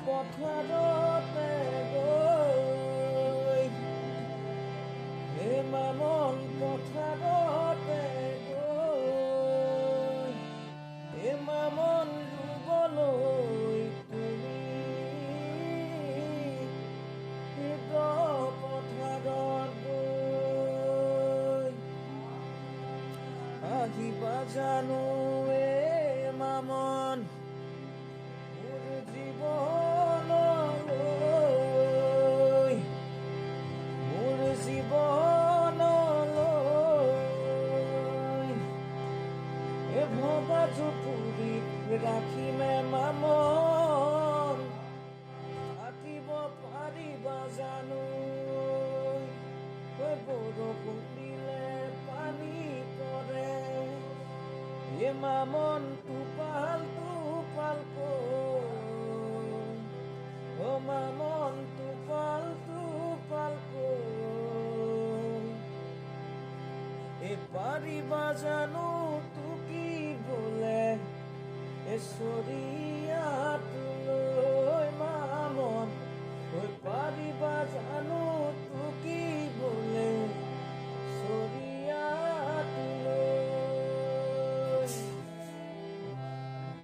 পথাৰতে গৈ হে মামন পথাৰতে গৈ হে মামন ৰুবলৈ তুমি পথাৰত গৈ আহিবা জানো মামন মোৰ জীৱনলৈ মোৰ জীৱনলৈ ভবা জুপুৰি ৰাখিমে মামন থাকিব পাৰিবা জানো বৰষুণ দিলে পানী পৰে মামন টোপাল মামন টোপাল পাৰিবা জানো টুকি বোলে চৰিয়াত লৈ মামন পাৰিবা জানো